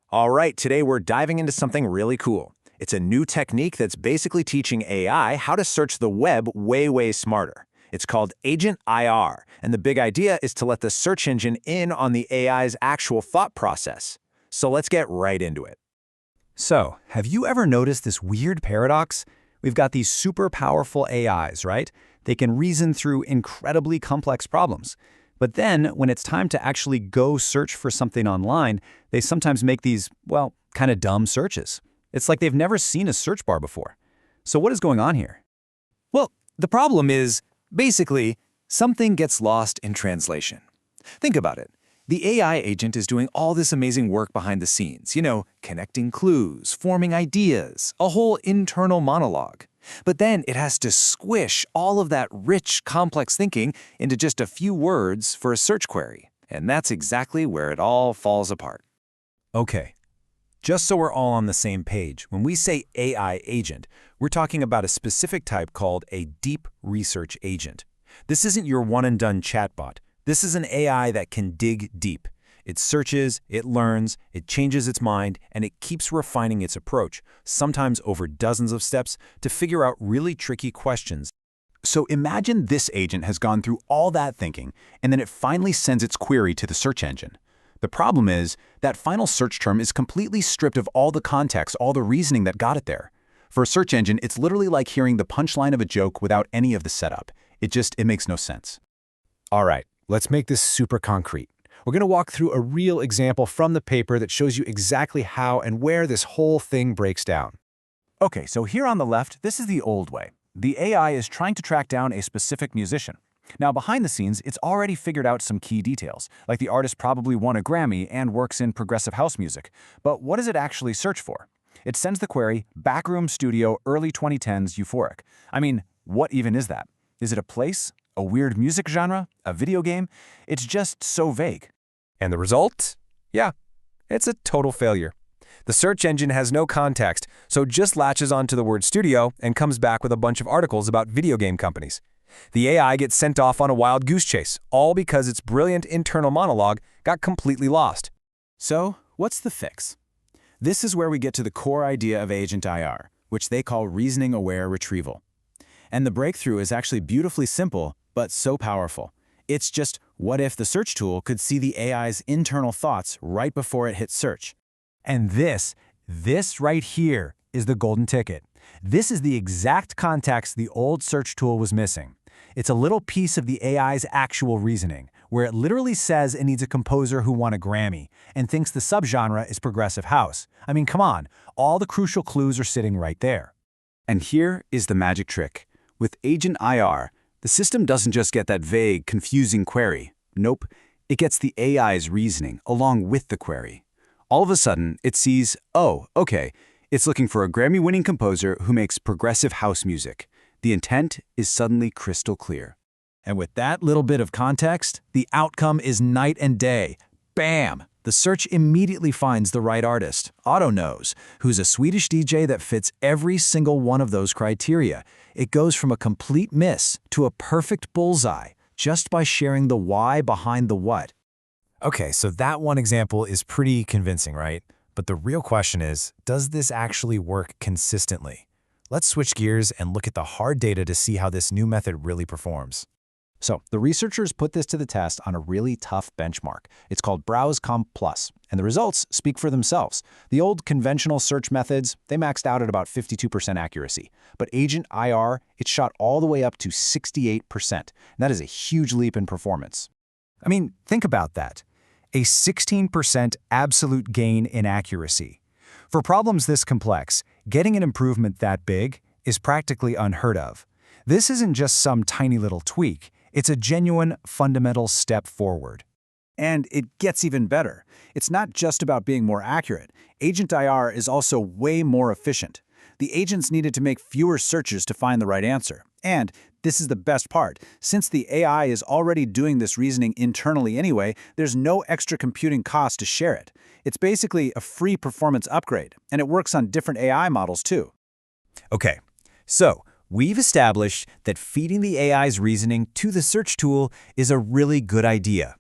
All right, today we're diving into something really cool. It's a new technique that's basically teaching AI how to search the web way smarter. It's called AgentIR, and the big idea is to let the search engine in on the AI's actual thought process. So let's get right into it. So, have you ever noticed this weird paradox? We've got these super powerful AIs, right? They can reason through incredibly complex problems. But then, when it's time to actually go search for something online, they sometimes make these, well, kind of dumb searches. It's like they've never seen a search bar before. So what is going on here? Well, the problem is, basically, something gets lost in translation. Think about it. The AI agent is doing all this amazing work behind the scenes, connecting clues, forming ideas, a whole internal monologue. But then it has to squish all of that rich, complex thinking into just a few words for a search query. And that's exactly where it all falls apart. Okay, just so we're all on the same page, when we say AI agent, we're talking about a specific type called a deep research agent. This isn't your one-and-done chatbot. This is an AI that can dig deep. It searches, it learns, it changes its mind, and it keeps refining its approach, sometimes over dozens of steps, to figure out really tricky questions. So imagine this agent has gone through all that thinking, and then it finally sends its query to the search engine. The problem is, that final search term is completely stripped of all the context, all the reasoning that got it there. For a search engine, it's literally like hearing the punchline of a joke without any of the setup. It makes no sense. All right, let's make this super concrete. We're going to walk through a real example from the paper that shows you exactly how and where this whole thing breaks down. Okay, so here on the left, this is the old way. The AI is trying to track down a specific musician. Now, behind the scenes, it's already figured out some key details, like the artist probably won a Grammy and works in progressive house music. But what does it actually search for? It sends the query, backroom studio, early 2010s euphoric. I mean, what even is that? Is it a place? A weird music genre? A video game? It's just so vague. And the result? Yeah, it's a total failure. The search engine has no context, so it just latches onto the word studio and comes back with a bunch of articles about video game companies. The AI gets sent off on a wild goose chase, all because its brilliant internal monologue got completely lost. So, what's the fix? This is where we get to the core idea of AgentIR, which they call reasoning-aware retrieval. And the breakthrough is actually beautifully simple, but so powerful. It's just, what if the search tool could see the AI's internal thoughts right before it hits search? And this right here is the golden ticket. This is the exact context the old search tool was missing. It's a little piece of the AI's actual reasoning, where it literally says it needs a composer who won a Grammy and thinks the subgenre is progressive house. I mean, come on, all the crucial clues are sitting right there. And here is the magic trick. With AgentIR, the system doesn't just get that vague, confusing query. Nope, it gets the AI's reasoning along with the query. All of a sudden, it sees, oh, okay, it's looking for a Grammy-winning composer who makes progressive house music. The intent is suddenly crystal clear. And with that little bit of context, the outcome is night and day. Bam! The search immediately finds the right artist, Otto Knows, who's a Swedish DJ that fits every single one of those criteria. It goes from a complete miss to a perfect bullseye just by sharing the why behind the what. Okay, so that one example is pretty convincing, right? But the real question is, does this actually work consistently? Let's switch gears and look at the hard data to see how this new method really performs. So, the researchers put this to the test on a really tough benchmark. It's called BrowseComp Plus, and the results speak for themselves. The old conventional search methods, they maxed out at about 52% accuracy. But AgentIR, it shot all the way up to 68%. And that is a huge leap in performance. I mean, think about that. A 16% absolute gain in accuracy. For problems this complex, getting an improvement that big is practically unheard of. This isn't just some tiny little tweak. It's a genuine, fundamental step forward. And it gets even better. It's not just about being more accurate. AgentIR is also way more efficient. The agents needed to make fewer searches to find the right answer. And this is the best part. Since the AI is already doing this reasoning internally anyway, there's no extra computing cost to share it. It's basically a free performance upgrade, and it works on different AI models too. Okay, so we've established that feeding the AI's reasoning to the search tool is a really good idea.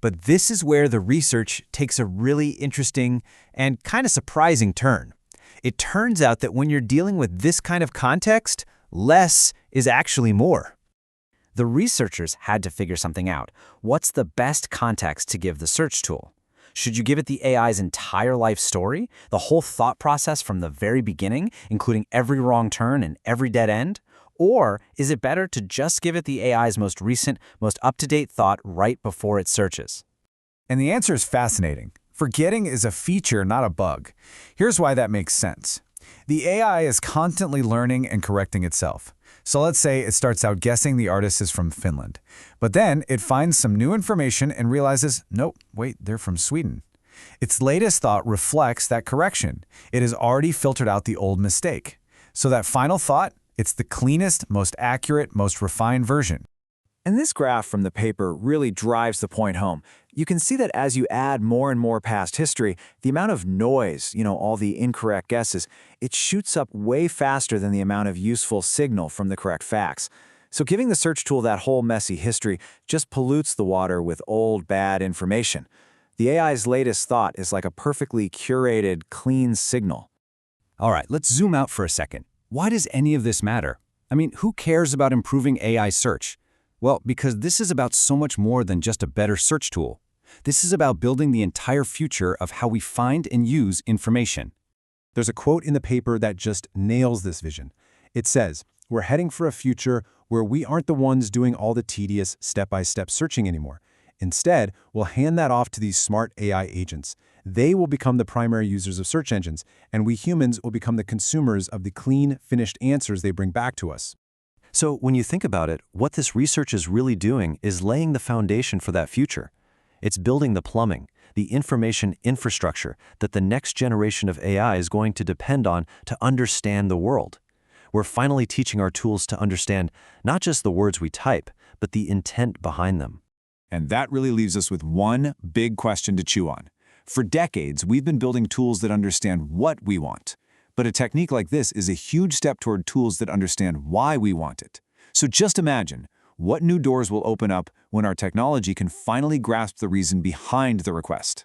But this is where the research takes a really interesting and kind of surprising turn. It turns out that when you're dealing with this kind of context, less is actually more. The researchers had to figure something out. What's the best context to give the search tool? Should you give it the AI's entire life story, the whole thought process from the very beginning, including every wrong turn and every dead end? Or is it better to just give it the AI's most recent, most up-to-date thought right before it searches? And the answer is fascinating. Forgetting is a feature, not a bug. Here's why that makes sense. The AI is constantly learning and correcting itself. So let's say it starts out guessing the artist is from Finland. But then it finds some new information and realizes, nope, wait, they're from Sweden. Its latest thought reflects that correction. It has already filtered out the old mistake. So that final thought, it's the cleanest, most accurate, most refined version. And this graph from the paper really drives the point home. You can see that as you add more and more past history, the amount of noise, all the incorrect guesses, it shoots up way faster than the amount of useful signal from the correct facts. So giving the search tool that whole messy history just pollutes the water with old, bad information. The AI's latest thought is like a perfectly curated, clean signal. All right, let's zoom out for a second. Why does any of this matter? I mean, who cares about improving AI search? Well, because this is about so much more than just a better search tool. This is about building the entire future of how we find and use information. There's a quote in the paper that just nails this vision. It says, "We're heading for a future where we aren't the ones doing all the tedious step-by-step searching anymore. Instead, we'll hand that off to these smart AI agents. They will become the primary users of search engines, and we humans will become the consumers of the clean, finished answers they bring back to us." So when you think about it, what this research is really doing is laying the foundation for that future. It's building the plumbing, the information infrastructure that the next generation of AI is going to depend on to understand the world. We're finally teaching our tools to understand not just the words we type, but the intent behind them. And that really leaves us with one big question to chew on. For decades, we've been building tools that understand what we want. But a technique like this is a huge step toward tools that understand why we want it. So just imagine what new doors will open up when our technology can finally grasp the reason behind the request.